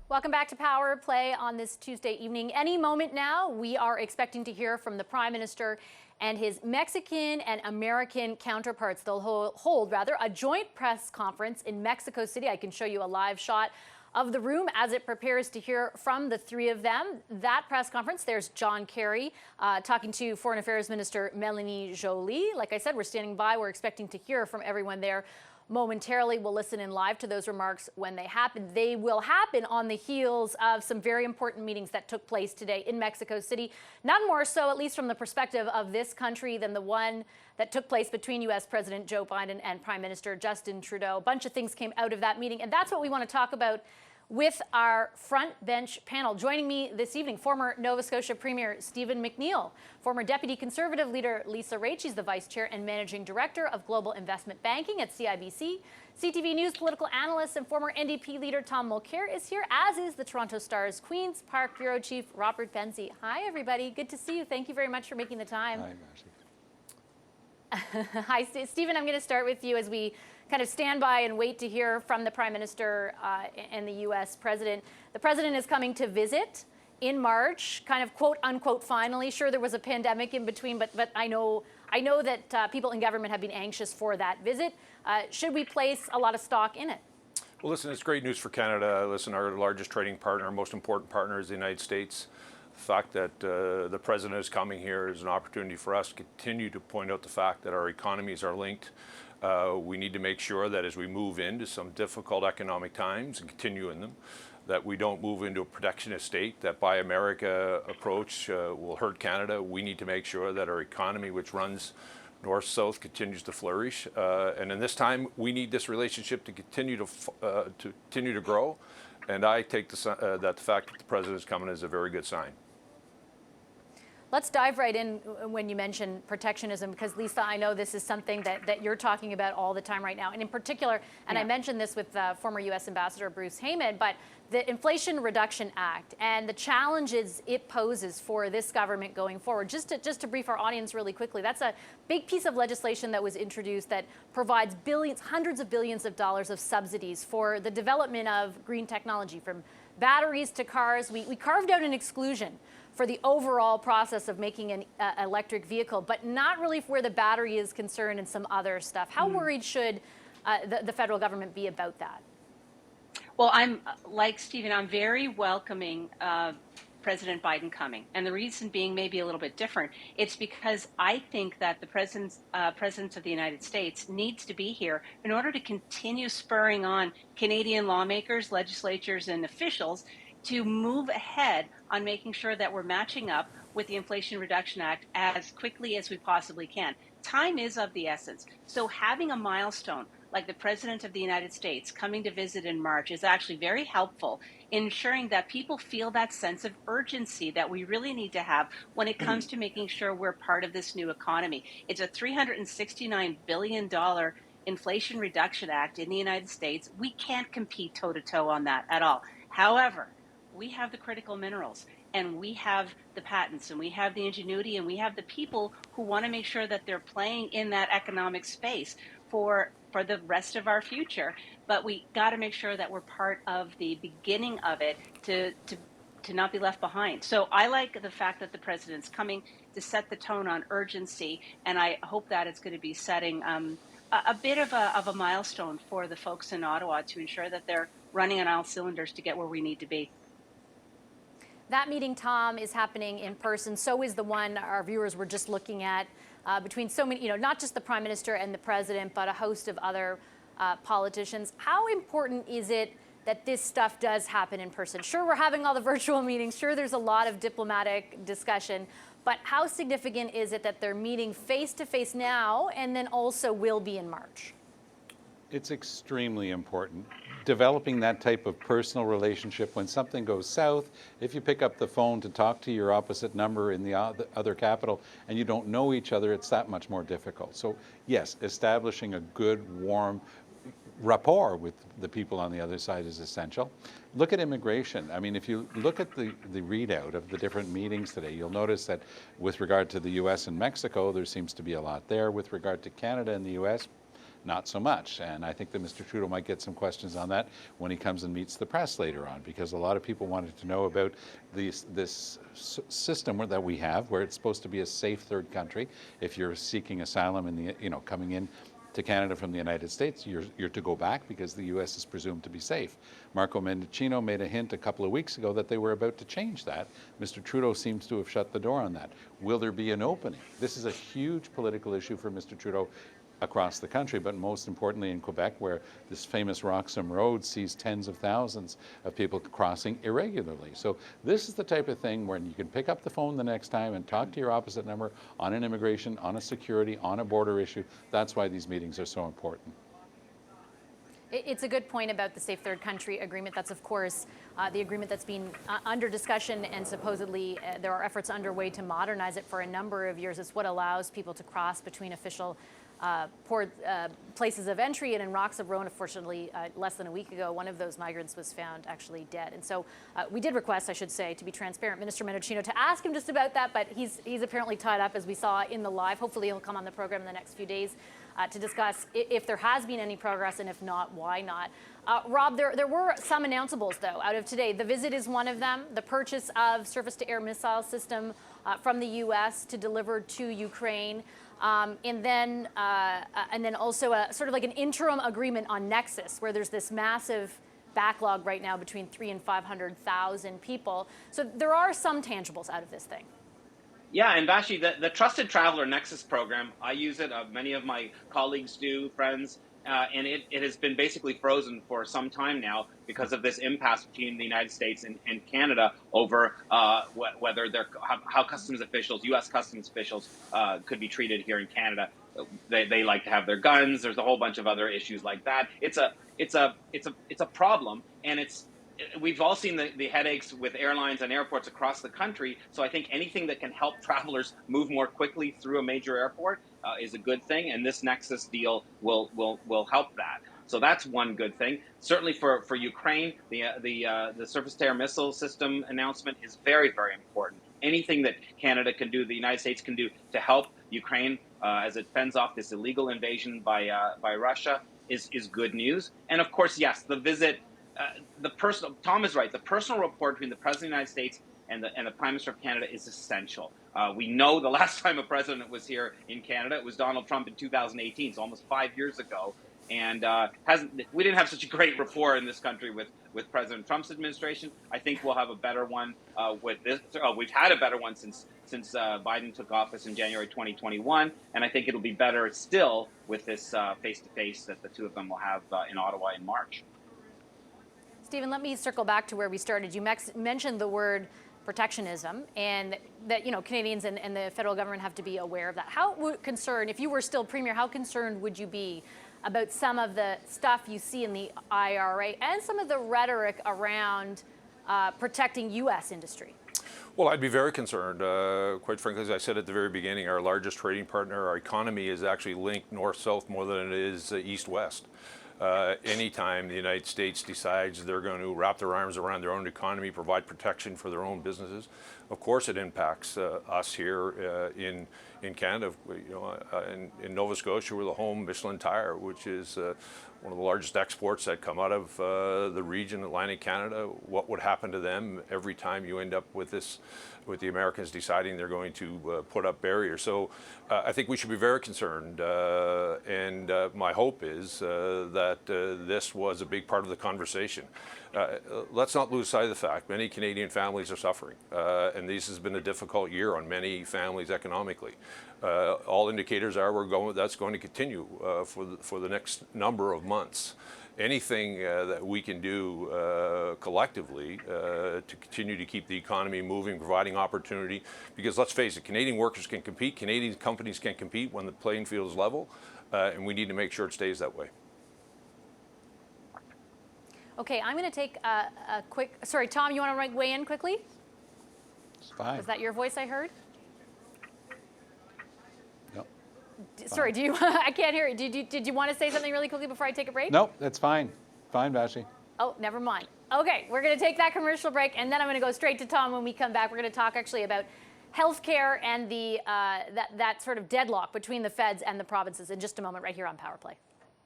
Welcome back to Power Play on this Tuesday evening. Any moment now, we are expecting to hear from the Prime Minister and his Mexican and American counterparts. They'll hold a joint press conference in Mexico City. I can show you a live shot of the room as it prepares to hear from the three of them. That press conference, there's John Kerry talking to Foreign Affairs Minister Melanie Joly. Like I said, we're standing by. We're expecting to hear from everyone there momentarily. We'll listen in live to those remarks when they happen. They will happen on the heels of some very important meetings that took place today in Mexico City. None more so, at least from the perspective of this country, than the one that took place between U.S. President Joe Biden and Prime Minister Justin Trudeau. A bunch of things came out of that meeting, and that's what we want to talk about with our front bench panel. Joining me this evening, former Nova Scotia Premier Stephen McNeil, former Deputy Conservative Leader Lisa Raitt, she's the Vice Chair and Managing Director of Global Investment Banking at CIBC, CTV News political analyst and former NDP leader Tom Mulcair is here, as is the Toronto Star's Queen's Park Bureau Chief Robert Benzie. Hi, everybody. Good to see you. Thank you very much for making the time. Hi, Marcy. Hi, Stephen. I'm going to start with you as we kind of stand by and wait to hear from the Prime Minister and the U.S. President. The President is coming to visit in March, kind of quote unquote finally. Sure, there was a pandemic in between, but I know that people in government have been anxious for that visit. Should we place a lot of stock in it? Well, listen, it's great news for Canada. Listen, our largest trading partner, our most important partner is the United States. The fact that the President is coming here is an opportunity for us to continue to point out the fact that our economies are linked. We need to make sure that as we move into some difficult economic times and continue in them, that we don't move into a protectionist state, that Buy America approach will hurt Canada. We need to make sure that our economy, which runs north-south, continues to flourish. And in this time, we need this relationship to continue to grow. And I take that the fact that the President is coming is a very good sign. Let's dive right in when you mention protectionism, because Lisa, I know this is something that you're talking about all the time right now. And in particular, and I mentioned this with former U.S. Ambassador Bruce Heyman, but the Inflation Reduction Act and the challenges it poses for this government going forward. Just to brief our audience really quickly, that's a big piece of legislation that was introduced that provides billions, hundreds of billions of dollars of subsidies for the development of green technology, from batteries to cars. We carved out an exclusion for the overall process of making an electric vehicle, but not really where the battery is concerned and some other stuff. How worried should the federal government be about that? Well, I'm like Stephen, I'm very welcoming President Biden coming. And the reason being maybe a little bit different. It's because I think that the President of the United States needs to be here in order to continue spurring on Canadian lawmakers, legislatures, and officials to move ahead on making sure that we're matching up with the Inflation Reduction Act as quickly as we possibly can. Time is of the essence. So having a milestone like the President of the United States coming to visit in March is actually very helpful in ensuring that people feel that sense of urgency that we really need to have when it comes to making sure we're part of this new economy. It's a $369 billion Inflation Reduction Act in the United States. We can't compete toe-to-toe on that at all. However, we have the critical minerals, and we have the patents, and we have the ingenuity, and we have the people who want to make sure that they're playing in that economic space for the rest of our future. But we got to make sure that we're part of the beginning of it to not be left behind. So I like the fact that the President's coming to set the tone on urgency, and I hope that it's going to be setting a bit of a milestone for the folks in Ottawa to ensure that they're running on all cylinders to get where we need to be. That meeting, Tom, is happening in person. So is the one our viewers were just looking at between so many, not just the Prime Minister and the President, but a host of other politicians. How important is it that this stuff does happen in person? Sure, we're having all the virtual meetings. Sure, there's a lot of diplomatic discussion. But how significant is it that they're meeting face-to-face now and then also will be in March? It's extremely important. Developing that type of personal relationship when something goes south, if you pick up the phone to talk to your opposite number in the other capital and you don't know each other, it's that much more difficult. So yes, establishing a good, warm rapport with the people on the other side is essential. Look at immigration. I mean, if you look at the readout of the different meetings today, you'll notice that with regard to the US and Mexico, there seems to be a lot there. With regard to Canada and the US, not so much. And I think that Mr. Trudeau might get some questions on that when he comes and meets the press later on, because a lot of people wanted to know about this system that we have, where it's supposed to be a safe third country. If you're seeking asylum in the, coming in to Canada from the United States, you're to go back because the U.S. is presumed to be safe. Marco Mendicino made a hint a couple of weeks ago that they were about to change that. Mr. Trudeau seems to have shut the door on that. Will there be an opening? This is a huge political issue for Mr. Trudeau across the country, but most importantly in Quebec, where this famous Roxham Road sees tens of thousands of people crossing irregularly. So this is the type of thing where you can pick up the phone the next time and talk to your opposite number on an immigration, on a security, on a border issue. That's why these meetings are so important. It's a good point about the Safe Third Country Agreement. That's, of course, the agreement that's been under discussion, and supposedly there are efforts underway to modernize it for a number of years. It's what allows people to cross between official port places of entry. And in Roxham Road, unfortunately, less than a week ago, one of those migrants was found actually dead. And so we did request, I should say, to be transparent, Minister Mendicino, to ask him just about that, but he's apparently tied up, as we saw in the live. Hopefully he'll come on the program in the next few days to discuss if there has been any progress, and if not, why not. Rob, there were some announceables, though, out of today. The visit is one of them. The purchase of surface-to-air missile system from the U.S. to deliver to Ukraine. And then also a sort of like an interim agreement on Nexus, where there's this massive backlog right now between 300,000 and 500,000 people. So there are some tangibles out of this thing. Yeah, and Vashi, the Trusted Traveler Nexus program, I use it. Many of my colleagues do, friends, and it has been basically frozen for some time now because of this impasse between the United States and Canada over whether how customs officials, U.S. customs officials, could be treated here in Canada. They like to have their guns. There's a whole bunch of other issues like that. It's a problem, and we've all seen the headaches with airlines and airports across the country. So I think anything that can help travelers move more quickly through a major airport is a good thing. And this Nexus deal will help that. So that's one good thing. Certainly for Ukraine, the surface-to-air missile system announcement is very, very important. Anything that Canada can do, the United States can do to help Ukraine as it fends off this illegal invasion by Russia is good news. And of course, yes, the visit. Tom is right. The personal rapport between the President of the United States and the Prime Minister of Canada is essential. We know the last time a president was here in Canada, it was Donald Trump in 2018, so almost 5 years ago. And we didn't have such a great rapport in this country with President Trump's administration. I think we'll have a better one with this. We've had a better one since Biden took office in January 2021, and I think it'll be better still with this face-to-face that the two of them will have in Ottawa in March. Stephen, let me circle back to where we started. You mentioned the word protectionism, and that Canadians and the federal government have to be aware of that. How concerned, if you were still Premier, how concerned would you be about some of the stuff you see in the IRA and some of the rhetoric around protecting U.S. industry? Well, I'd be very concerned. Quite frankly, as I said at the very beginning, our largest trading partner, our economy is actually linked north-south more than it is east-west. Anytime the United States decides they're going to wrap their arms around their own economy, provide protection for their own businesses, of course it impacts us here in Canada. In Nova Scotia, we're the home Michelin tire, which is one of the largest exports that come out of the region, Atlantic Canada. What would happen to them every time you end up with the Americans deciding they're going to put up barriers? So I think we should be very concerned, and my hope is that this was a big part of the conversation. Let's not lose sight of the fact many Canadian families are suffering, and this has been a difficult year on many families economically. All indicators are that's going to continue for the next number of months. Anything that we can do collectively to continue to keep the economy moving, providing opportunity, because let's face it, Canadian workers can compete, Canadian companies can compete when the playing field is level, and we need to make sure it stays that way. Okay, I'm going to take a quick, sorry, Tom, you want to weigh in quickly? It's fine. Was that your voice I heard? No. Sorry, do you, I can't hear it. Did you want to say something really quickly before I take a break? No, that's fine. Fine, Vashi. Oh, never mind. Okay, we're going to take that commercial break, and then I'm going to go straight to Tom when we come back. We're going to talk actually about healthcare and the that sort of deadlock between the feds and the provinces in just a moment right here on Power Play.